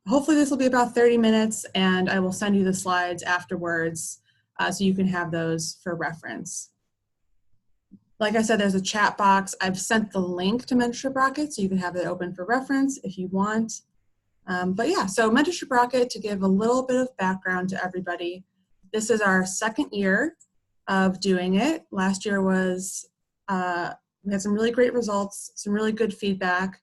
Hopefully this will be about 30 minutes, and I will send you the slides afterwards so you can have those for reference. Like I said, there's a chat box. I've sent the link to Mentorship Rocket, so you can have it open for reference if you want. But yeah, so Mentorship Rocket, to give a little bit of background to everybody, this is our second year of doing it. Last year was, we had some really great results, some really good feedback,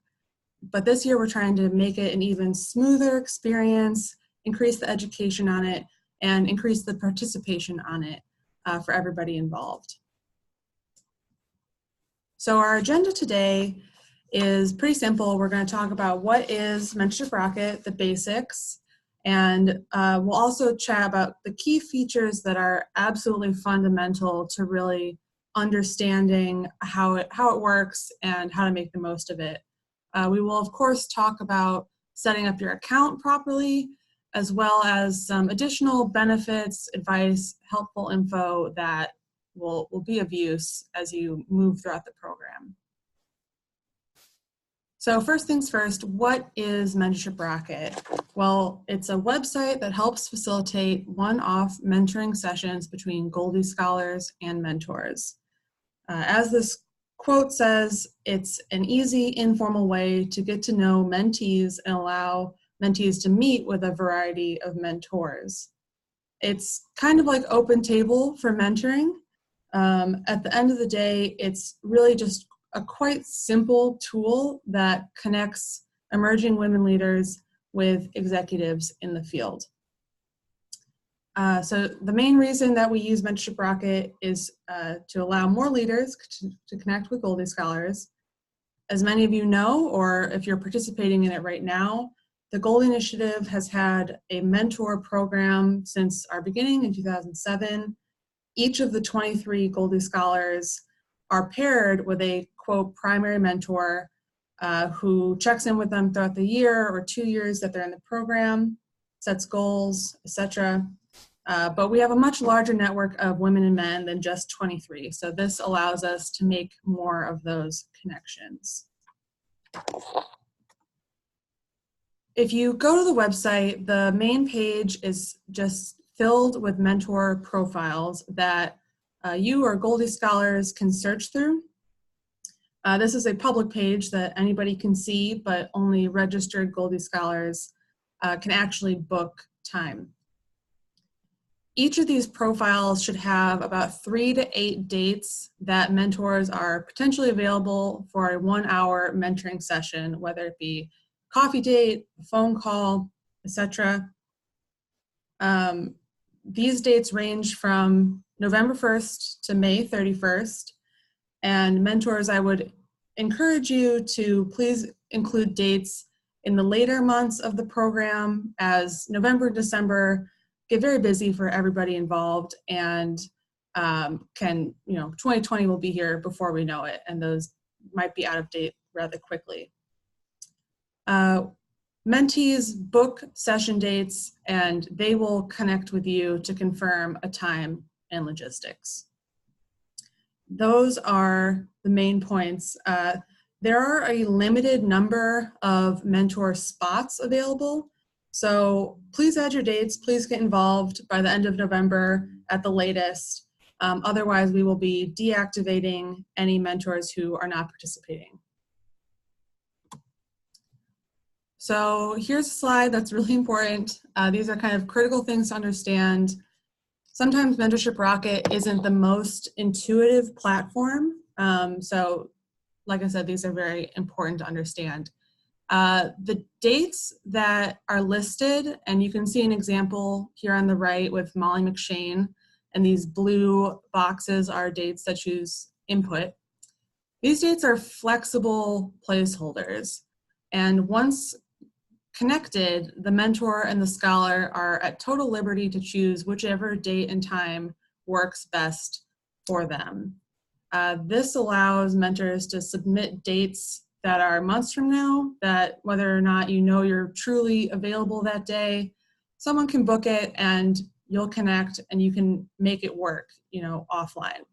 but this year we're trying to make it an even smoother experience, increase the education on it, and increase the participation on it for everybody involved. So our agenda today is pretty simple. We're going to talk about what is Mentorship Rocket, the basics, and we'll also chat about the key features that are absolutely fundamental to really understanding how it works and how to make the most of it. We will, of course, talk about setting up your account properly, as well as some additional benefits, advice, helpful info that will be of use as you move throughout the program. So first things first, what is Mentorship Rocket? Well, it's a website that helps facilitate one-off mentoring sessions between Goldie scholars and mentors. As this quote says, it's an easy, informal way to get to know mentees and allow mentees to meet with a variety of mentors. It's kind of like open table for mentoring. At the end of the day, it's really just a quite simple tool that connects emerging women leaders with executives in the field. So the main reason that we use Mentorship Rocket is to allow more leaders to connect with Goldie scholars. As many of you know, or if you're participating in it right now, the Goldie Initiative has had a mentor program since our beginning in 2007. Each of the 23 Goldie scholars are paired with a, quote, primary mentor who checks in with them throughout the year or 2 years that they're in the program, sets goals, etc. But we have a much larger network of women and men than just 23. So this allows us to make more of those connections. If you go to the website, the main page is just filled with mentor profiles that you or Goldie scholars can search through. This is a public page that anybody can see, but only registered Goldie scholars can actually book time. Each of these profiles should have about 3 to 8 dates that mentors are potentially available for a 1-hour mentoring session, whether it be coffee date, a phone call, etc. These dates range from November 1st to May 31st. And mentors, I would encourage you to please include dates in the later months of the program, as November and December get very busy for everybody involved, and 2020 will be here before we know it, and those might be out of date rather quickly. Mentees book session dates, and they will connect with you to confirm a time and logistics. Those are the main points. There are a limited number of mentor spots available, so please add your dates, please get involved by the end of November at the latest. Otherwise, we will be deactivating any mentors who are not participating. So here's a slide that's really important. These are kind of critical things to understand. Sometimes Mentorship Rocket isn't the most intuitive platform. So like I said, these are very important to understand. The dates that are listed, and you can see an example here on the right with Molly McShane, and these blue boxes are dates that choose input. These dates are flexible placeholders, and once connected, the mentor and the scholar are at total liberty to choose whichever date and time works best for them. This allows mentors to submit dates that are months from now, that whether or not you know you're truly available that day, someone can book it and you'll connect and you can make it work, offline.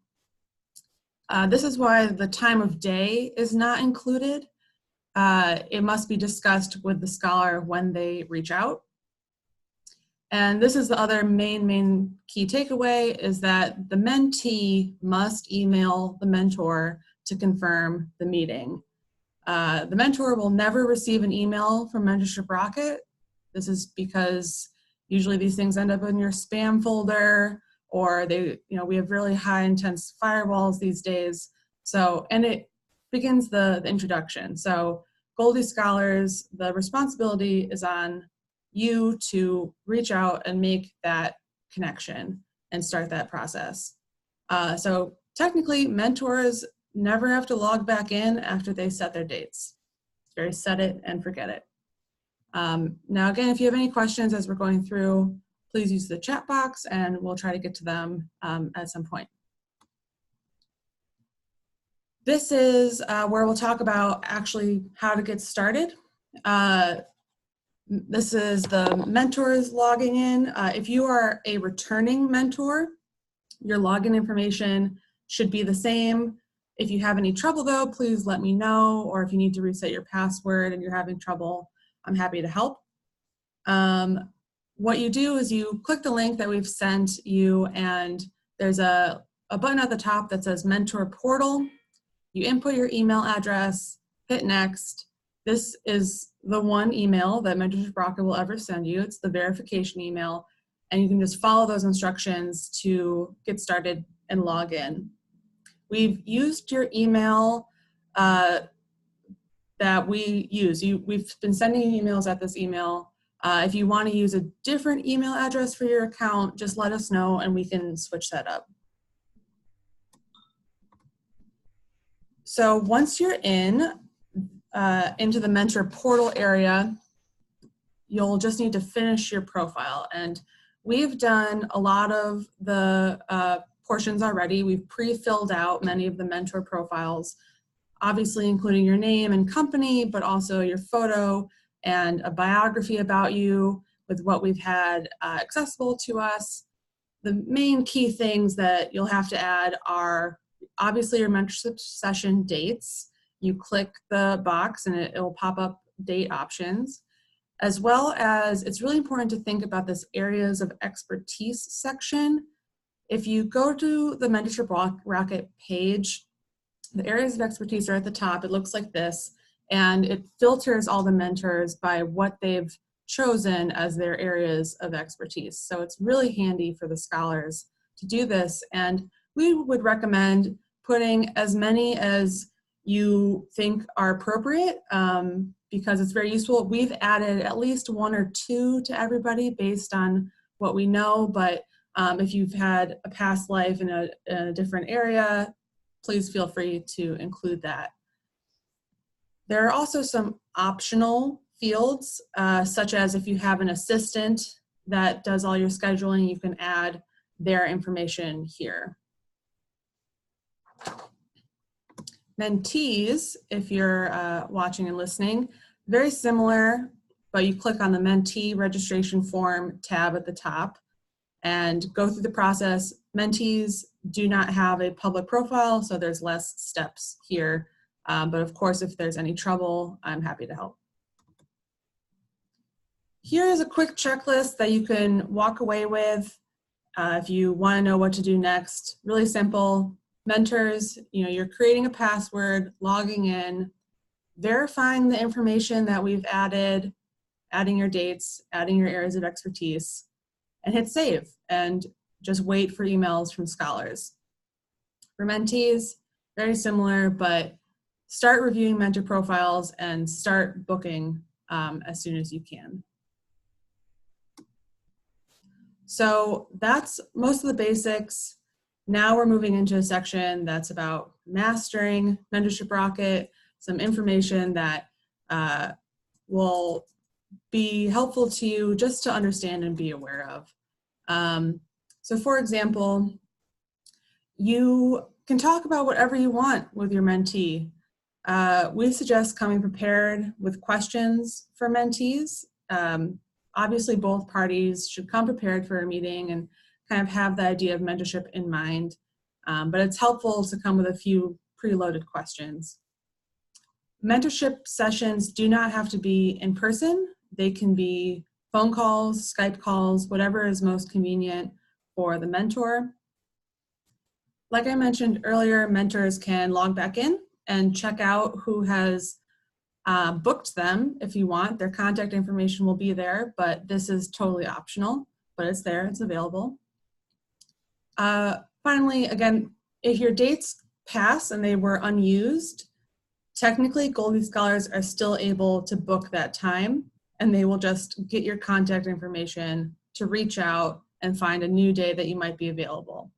This is why the time of day is not included. it must be discussed with the scholar when they reach out. And this is the other main key takeaway, is that the mentee must email the mentor to confirm the meeting. The mentor will never receive an email from Mentorship Rocket. This is because usually these things end up in your spam folder, or we have really high intense firewalls these days. So, and it begins the introduction. So Goldie Scholars, the responsibility is on you to reach out and make that connection and start that process. So technically, mentors never have to log back in after they set their dates. It's very set it and forget it. Now again, if you have any questions as we're going through, please use the chat box and we'll try to get to them at some point. This is where we'll talk about actually how to get started. This is the mentors logging in. If you are a returning mentor, your login information should be the same. If you have any trouble though, please let me know, or if you need to reset your password and you're having trouble, I'm happy to help. What you do is you click the link that we've sent you, and there's a button at the top that says Mentor Portal. You input your email address, hit next. This is the one email that Mentorship Rocket will ever send you. It's the verification email, and you can just follow those instructions to get started and log in. We've used your email that we use. We've been sending you emails at this email. If you want to use a different email address for your account, just let us know and we can switch that up. So once you're into the mentor portal area, you'll just need to finish your profile. And we've done a lot of the portions already. We've pre-filled out many of the mentor profiles, obviously including your name and company, but also your photo and a biography about you with what we've had accessible to us. The main key things that you'll have to add are obviously your mentorship session dates. You click the box and it will pop up date options, as well as it's really important to think about this areas of expertise section. If you go to the Mentorship Rocket page, the areas of expertise are at the top. It looks like this, and it filters all the mentors by what they've chosen as their areas of expertise. So it's really handy for the scholars to do this, and we would recommend putting as many as you think are appropriate because it's very useful. We've added at least 1 or 2 to everybody based on what we know, but if you've had a past life in a different area, please feel free to include that. There are also some optional fields, such as if you have an assistant that does all your scheduling, you can add their information here. Mentees, if you're watching and listening, very similar, but you click on the Mentee registration form tab at the top and go through the process. Mentees do not have a public profile, so there's less steps here. But of course, if there's any trouble, I'm happy to help. Here is a quick checklist that you can walk away with if you want to know what to do next. Really simple. Mentors, you're creating a password, logging in, verifying the information that we've added, adding your dates, adding your areas of expertise, and hit save, and just wait for emails from scholars. For mentees, very similar, but start reviewing mentor profiles and start booking as soon as you can. So that's most of the basics. Now we're moving into a section that's about mastering Mentorship Rocket, some information that will be helpful to you just to understand and be aware of. So for example, you can talk about whatever you want with your mentee. We suggest coming prepared with questions for mentees. Obviously, both parties should come prepared for a meeting and kind of have the idea of mentorship in mind, but it's helpful to come with a few preloaded questions. Mentorship sessions do not have to be in person. They can be phone calls, Skype calls, whatever is most convenient for the mentor. Like I mentioned earlier, mentors can log back in and check out who has booked them if you want. Their contact information will be there, but this is totally optional, but it's there, it's available. Finally, again, if your dates pass and they were unused, technically Goldie Scholars are still able to book that time, and they will just get your contact information to reach out and find a new day that you might be available.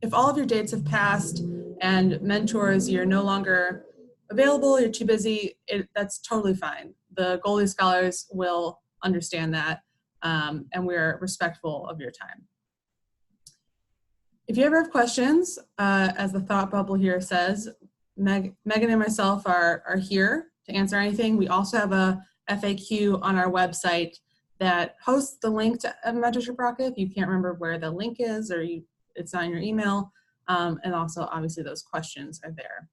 If all of your dates have passed and mentors, you're no longer available, you're too busy, that's totally fine. The Goldie Scholars will understand that, and we're respectful of your time. If you ever have questions, as the thought bubble here says, Megan and myself are here to answer anything. We also have a FAQ on our website that hosts the link to Mentorship Rocket if you can't remember where the link is or it's not in your email. And also, obviously, those questions are there.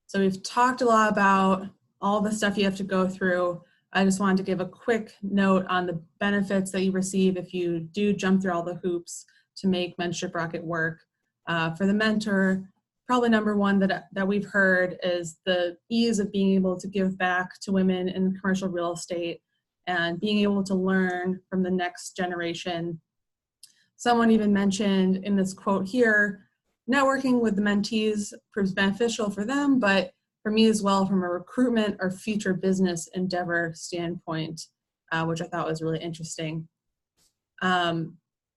So we've talked a lot about all the stuff you have to go through. I just wanted to give a quick note on the benefits that you receive if you do jump through all the hoops to make Mentorship Rocket work. For the mentor, probably number one that we've heard is the ease of being able to give back to women in commercial real estate and being able to learn from the next generation. Someone even mentioned in this quote here, networking with the mentees proves beneficial for them, but for me as well from a recruitment or future business endeavor standpoint, which I thought was really interesting.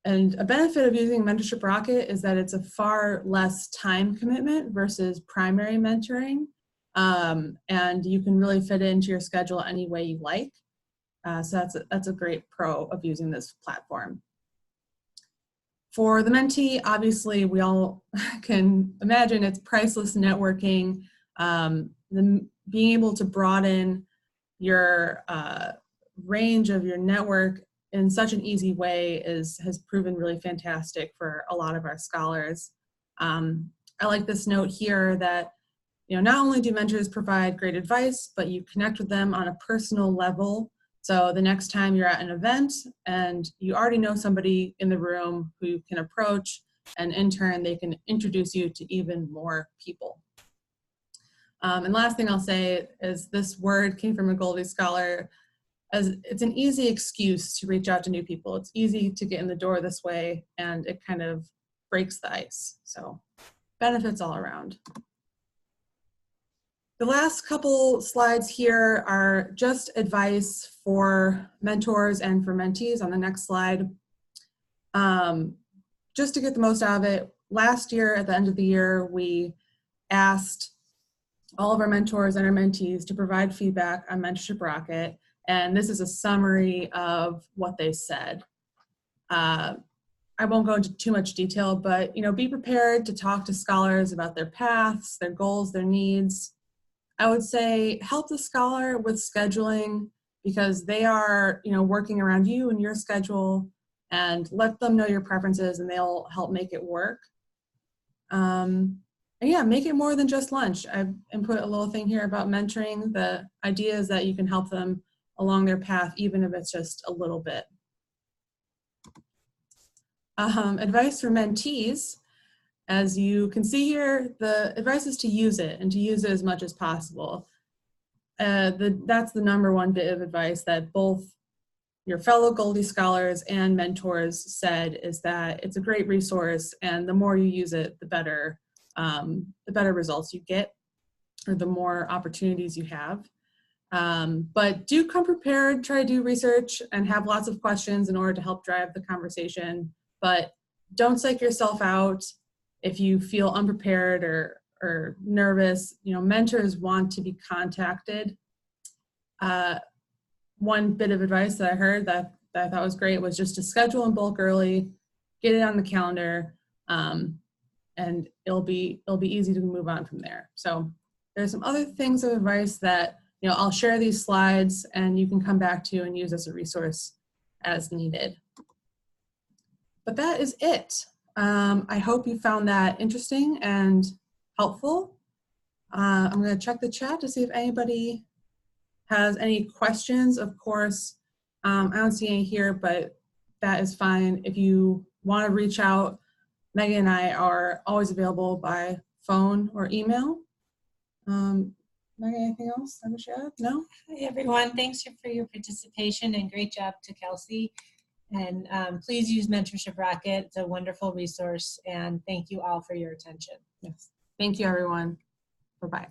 And a benefit of using Mentorship Rocket is that it's a far less time commitment versus primary mentoring, and you can really fit it into your schedule any way you like. So that's a great pro of using this platform. For the mentee, obviously, we all can imagine it's priceless networking. Being able to broaden your range of your network in such an easy way has proven really fantastic for a lot of our scholars. I like this note here that not only do mentors provide great advice, but you connect with them on a personal level. So the next time you're at an event and you already know somebody in the room who you can approach, and in turn they can introduce you to even more people. And last thing I'll say is this word came from a Goldie scholar, as it's an easy excuse to reach out to new people. It's easy to get in the door this way, and it kind of breaks the ice. So benefits all around. The last couple slides here are just advice for mentors and for mentees on the next slide. Just to get the most out of it, last year at the end of the year, we asked all of our mentors and our mentees to provide feedback on Mentorship Rocket. And this is a summary of what they said. I won't go into too much detail, but be prepared to talk to scholars about their paths, their goals, their needs. I would say help the scholar with scheduling because they are working around you and your schedule, and let them know your preferences and they'll help make it work. And yeah, make it more than just lunch. I've input a little thing here about mentoring. The idea is that you can help them along their path, even if it's just a little bit. Advice for mentees. As you can see here, the advice is to use it and to use it as much as possible. That's the number one bit of advice that both your fellow Goldie scholars and mentors said, is that it's a great resource, and the more you use it, the better results you get, or the more opportunities you have. But do come prepared, try to do research, and have lots of questions in order to help drive the conversation. But don't psych yourself out if you feel unprepared or nervous. Mentors want to be contacted. One bit of advice that I heard that I thought was great was just to schedule in bulk early, get it on the calendar, and it'll be easy to move on from there. So there's some other things of advice that I'll share these slides and you can come back to and use as a resource as needed. But that is it. I hope you found that interesting and helpful. I'm going to check the chat to see if anybody has any questions. Of course, I don't see any here, but that is fine. If you want to reach out, Megan and I are always available by phone or email. Megan, anything else I wish you had? No? Hi, everyone. Thanks for your participation, and great job to Kelsey. And please use Mentorship Rocket. It's a wonderful resource, and thank you all for your attention. Yes. Thank you, everyone. Bye-bye.